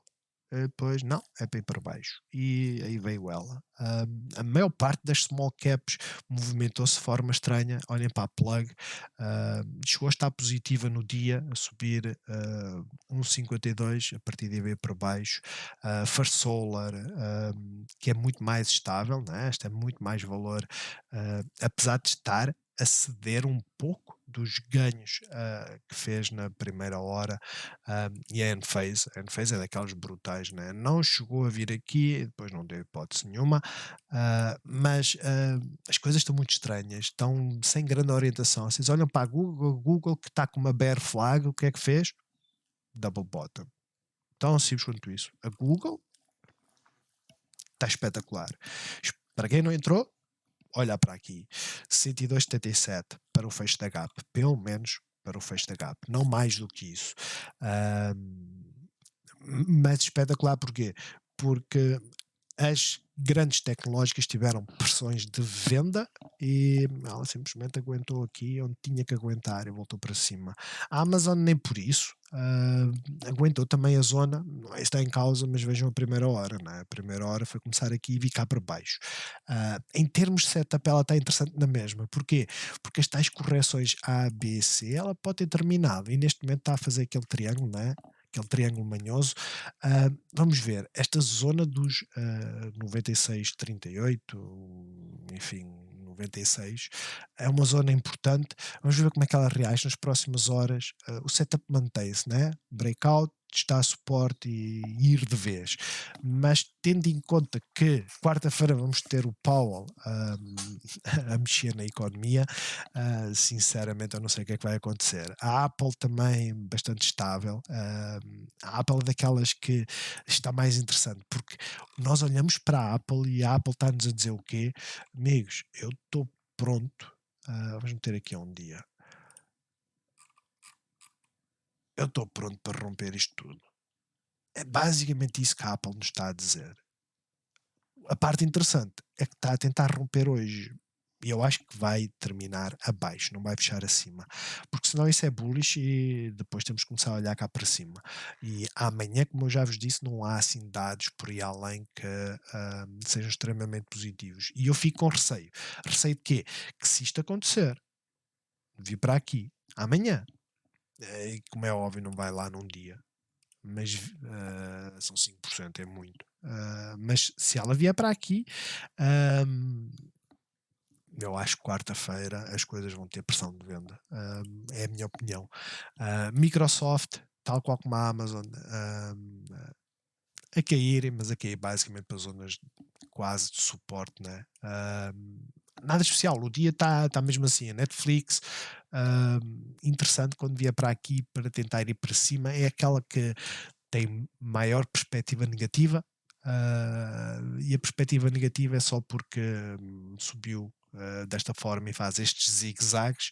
depois não, é para ir para baixo. E aí veio ela. A maior parte das small caps movimentou-se de forma estranha. Olhem para a plug, chegou a estar positiva no dia, a subir 1,52, a partir daí veio para baixo. First Solar, que é muito mais estável, né? Esta é muito mais valor, apesar de estar a ceder um pouco dos ganhos que fez na primeira hora. E a Enphase é daquelas brutais, né? Não chegou a vir aqui, depois não deu hipótese nenhuma, mas as coisas estão muito estranhas, estão sem grande orientação. Vocês olham para a Google que está com uma bear flag, o que é que fez? Double bottom. Tão simples quanto isso. A Google está espetacular. Para quem não entrou, olha para aqui, 102,77 para o fecho da Gap, pelo menos para o fecho da Gap, não mais do que isso. Mas espetacular porquê? Porque as grandes tecnológicas tiveram pressões de venda e ela simplesmente aguentou aqui onde tinha que aguentar e voltou para cima. A Amazon nem por isso, aguentou também a zona, não está em causa, mas vejam a primeira hora, né? A primeira hora foi começar aqui e vir cá para baixo. Em termos de setup ela está interessante na mesma, porquê? Porque as tais correções A, B, C, ela pode ter terminado e neste momento está a fazer aquele triângulo, né? Aquele triângulo manhoso. Vamos ver, esta zona dos 96,38, enfim, 96, é uma zona importante. Vamos ver como é que ela reage nas próximas horas. O setup mantém-se, né? Breakout, está a suporte e ir de vez. Mas tendo em conta que quarta-feira vamos ter o Powell a mexer na economia, sinceramente eu não sei o que é que vai acontecer. A Apple também bastante estável. A Apple é daquelas que está mais interessante, porque nós olhamos para a Apple e a Apple está-nos a dizer o quê? Amigos, eu estou pronto, vamos meter aqui um dia, eu estou pronto para romper isto tudo. É basicamente isso que a Apple nos está a dizer. A parte interessante é que está a tentar romper hoje. E eu acho que vai terminar abaixo, não vai fechar acima. Porque senão isso é bullish e depois temos que começar a olhar cá para cima. E amanhã, como eu já vos disse, não há assim dados por aí além que sejam extremamente positivos. E eu fico com receio. Receio de quê? Que se isto acontecer, vir para aqui, amanhã, e como é óbvio, não vai lá num dia, mas são 5%, é muito. Mas se ela vier para aqui, eu acho que quarta-feira as coisas vão ter pressão de venda. É a minha opinião. Microsoft, tal qual como a Amazon, a caírem, mas a cair basicamente para zonas quase de suporte, né? Nada especial, o dia está mesmo assim. A Netflix, interessante quando vier para aqui para tentar ir para cima, é aquela que tem maior perspectiva negativa. E a perspectiva negativa é só porque subiu desta forma e faz estes zigue-zagues,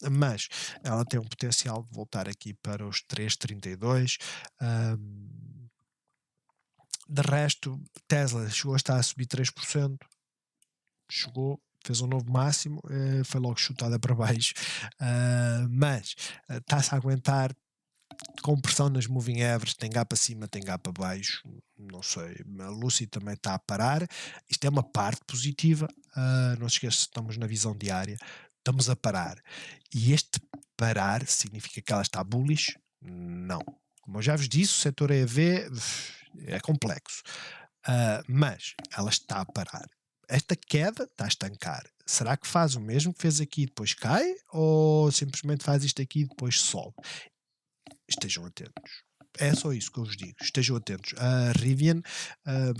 mas ela tem um potencial de voltar aqui para os 3,32. De resto, Tesla chegou a estar a subir 3%, chegou, fez um novo máximo, foi logo chutada para baixo, mas está-se a aguentar com pressão nas moving averages, tem gap para cima, tem gap para baixo, não sei. A Lucy também está a parar. Isto é uma parte positiva. Não se esqueça, estamos na visão diária, estamos a parar. E este parar significa que ela está bullish? Não. Como eu já vos disse, o setor EV é complexo, mas ela está a parar. Esta queda está a estancar. Será que faz o mesmo que fez aqui e depois cai? Ou simplesmente faz isto aqui e depois sobe? Estejam atentos. É só isso que eu vos digo. Estejam atentos. A Rivian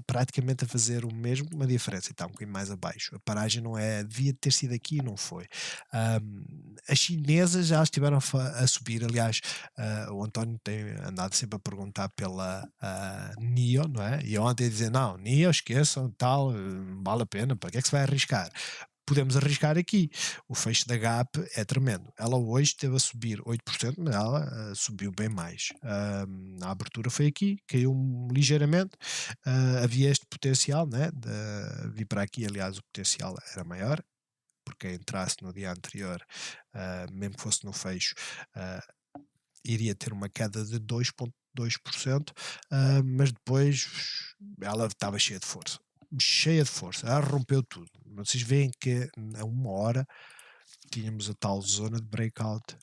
praticamente a fazer o mesmo, uma diferença, e está um bocadinho mais abaixo. A paragem não é, devia ter sido aqui e não foi. As chinesas já estiveram a subir. Aliás, o António tem andado sempre a perguntar pela NIO, não é? E ontem a dizer: não, NIO, esqueçam, tal, vale a pena, para que é que se vai arriscar? Podemos arriscar aqui. O fecho da Gap é tremendo. Ela hoje esteve a subir 8%, mas ela subiu bem mais. A abertura foi aqui, caiu ligeiramente. Havia este potencial, né, de vir para aqui. Aliás, o potencial era maior, porque entrasse no dia anterior, mesmo que fosse no fecho, iria ter uma queda de 2,2%, mas depois ela estava cheia de força. Cheia de força, ela rompeu tudo. Vocês veem que a uma hora tínhamos a tal zona de breakout.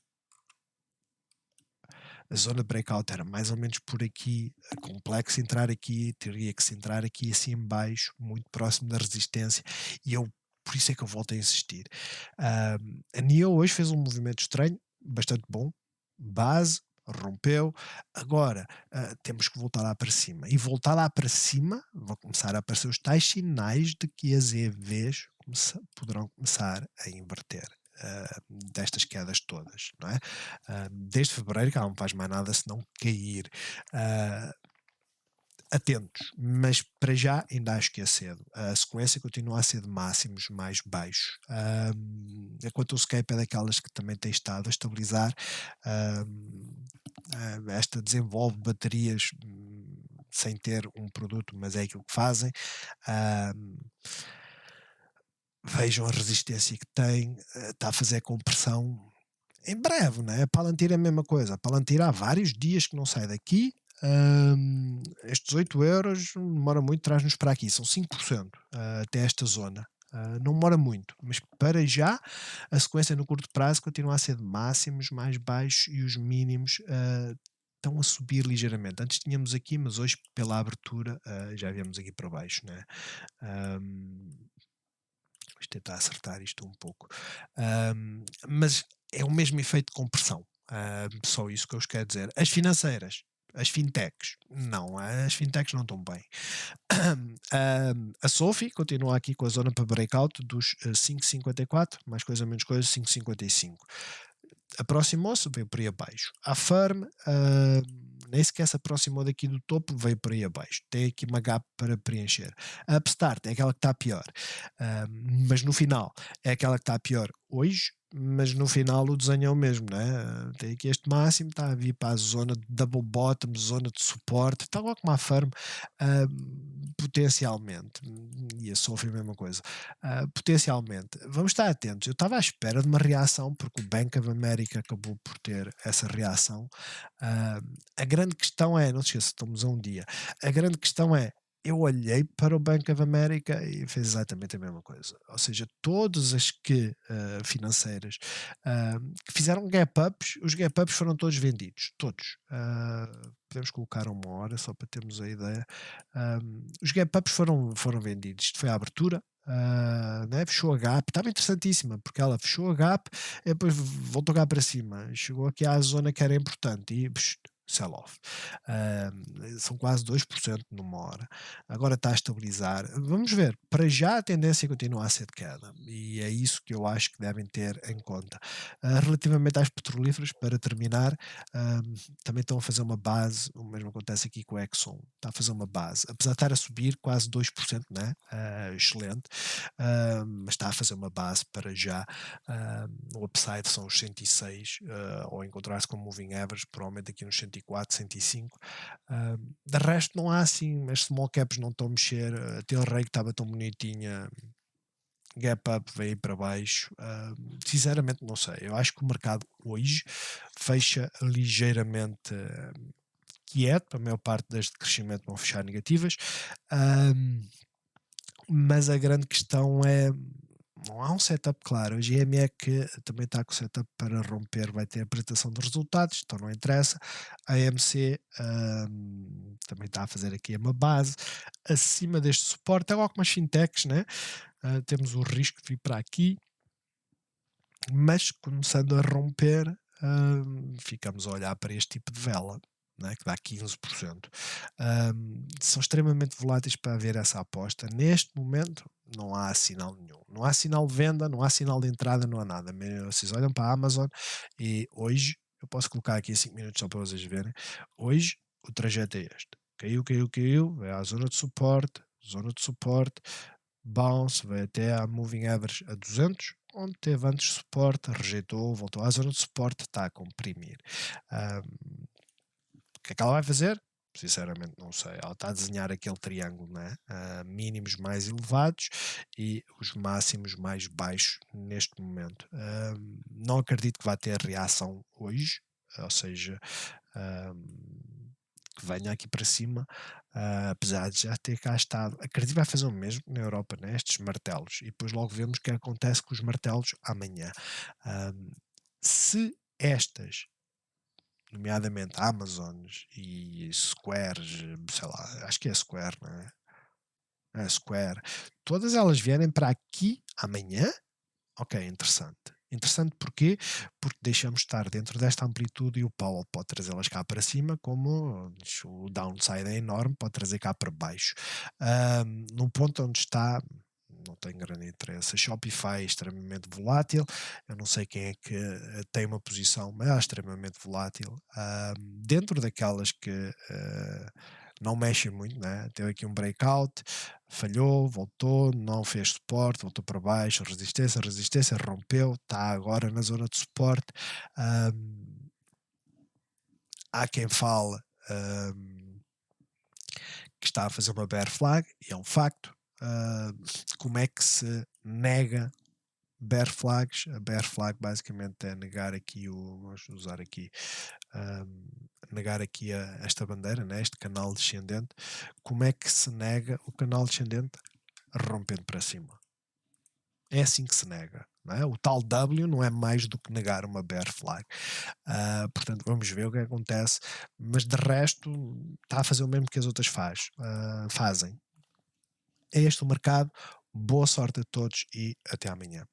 A zona de breakout era mais ou menos por aqui, complexo entrar aqui, teria que se entrar aqui assim em baixo, muito próximo da resistência, e eu, por isso é que eu volto a insistir. A NIO hoje fez um movimento estranho, bastante bom, base, rompeu, agora temos que voltar lá para cima, e voltar lá para cima, vão começar a aparecer os tais sinais de que as EVs poderão começar a inverter. Destas quedas todas, não é? Desde fevereiro que ela não faz mais nada senão cair. Atentos, mas para já ainda acho que é cedo. A sequência continua a ser de máximos mais baixos. Enquanto o Scape é daquelas que também tem estado a estabilizar, esta desenvolve baterias sem ter um produto, mas é aquilo que fazem. Vejam a resistência que tem, está a fazer compressão em breve, né? A Palantir é a mesma coisa. A Palantir há vários dias que não sai daqui. Estes 8 euros não demora muito, traz-nos para aqui, são 5% até esta zona. Não demora muito, mas para já a sequência no curto prazo continua a ser de máximos mais baixos e os mínimos estão a subir ligeiramente. Antes tínhamos aqui, mas hoje pela abertura já viemos aqui para baixo, né? Vamos tentar acertar isto um pouco. Mas é o mesmo efeito de compressão. Só isso que eu vos quero dizer. As financeiras, as fintechs, não, as fintechs não estão bem. A Sophie continua aqui com a zona para breakout dos 5,54, mais coisa menos coisa, 5,55. Aproximou-se, veio por aí abaixo. A Firm nem sequer se aproximou daqui do topo, veio por aí abaixo. Tem aqui uma gap para preencher. A Upstart é aquela que está pior, mas no final é aquela que está pior hoje, mas no final o desenho é o mesmo, né? Tem aqui este máximo, está a vir para a zona de double bottom, zona de suporte, está igual como a Firm, potencialmente, e a Sophie a mesma coisa, potencialmente. Vamos estar atentos. Eu estava à espera de uma reação, porque o Bank of America acabou por ter essa reação. A grande questão é, não se esqueça, estamos a um dia, a grande questão é, eu olhei para o Bank of America e fez exatamente a mesma coisa. Ou seja, todas as financeiras que fizeram gap-ups, os gap-ups foram todos vendidos. Todos. Podemos colocar uma hora só para termos a ideia. Os gap-ups foram vendidos. Isto foi a abertura. Né? Fechou a gap, estava interessantíssima porque ela fechou a gap e depois voltou cá para cima, chegou aqui à zona que era importante e sell-off. São quase 2% numa hora. Agora está a estabilizar. Vamos ver. Para já a tendência continua a ser de queda e é isso que eu acho que devem ter em conta. Relativamente às petrolíferas, para terminar, também estão a fazer uma base. O mesmo acontece aqui com a Exxon. Está a fazer uma base. Apesar de estar a subir quase 2%, né? Excelente. Mas está a fazer uma base para já. O upside são os 106, ou encontrar-se com moving average, provavelmente aqui uns 104, 105. De resto não há assim, as small caps não estão a mexer, a Tilray que estava tão bonitinha, gap up veio para baixo. Sinceramente não sei, eu acho que o mercado hoje fecha ligeiramente quieto, a maior parte das de crescimento vão fechar negativas, mas a grande questão é, não há um setup claro. A GM é que também está com o setup para romper, vai ter apresentação de resultados, então não interessa. A AMC também está a fazer aqui uma base acima deste suporte, é igual como as fintechs, né? Temos o risco de vir para aqui, mas começando a romper, ficamos a olhar para este tipo de vela. né, que dá 15%, são extremamente voláteis para haver essa aposta. Neste momento, não há sinal nenhum. Não há sinal de venda, não há sinal de entrada, não há nada. Vocês olham para a Amazon e hoje, eu posso colocar aqui 5 minutos só para vocês verem. Hoje, o trajeto é este: caiu, caiu, caiu, vai à zona de suporte, bounce, vai até à moving average a 200, onde teve antes suporte, rejeitou, voltou à zona de suporte, está a comprimir. Ahm, o que é que ela vai fazer? Sinceramente não sei. Ela está a desenhar aquele triângulo, né? Mínimos mais elevados e os máximos mais baixos neste momento. Não acredito que vá ter reação hoje, ou seja, que venha aqui para cima, apesar de já ter cá estado. Acredito que vai fazer o mesmo na Europa, né? Estes martelos, e depois logo vemos o que acontece com os martelos amanhã. Se estas, nomeadamente Amazones e Squares, sei lá, acho que é Square, não é? É Square, todas elas vierem para aqui amanhã, ok, interessante. Interessante porquê? Porque deixamos estar dentro desta amplitude e o Powell pode trazê-las cá para cima, como o downside é enorme, pode trazer cá para baixo. Num ponto onde está, não tem grande interesse. A Shopify é extremamente volátil. Eu não sei quem é que tem uma posição, mas é extremamente volátil. Dentro daquelas que não mexem muito, né? Teve aqui um breakout, falhou, voltou, não fez suporte, voltou para baixo, resistência, resistência, rompeu, está agora na zona de suporte. Há quem fale que está a fazer uma bear flag, e é um facto. Como é que se nega bear flags? A bear flag basicamente é negar aqui vamos usar aqui, negar aqui esta bandeira, né, este canal descendente. Como é que se nega o canal descendente? Rompendo para cima. É assim que se nega. Não é? O tal W não é mais do que negar uma bear flag. Portanto, vamos ver o que acontece, mas de resto está a fazer o mesmo que as outras fazem. É este o mercado. Boa sorte a todos e até amanhã.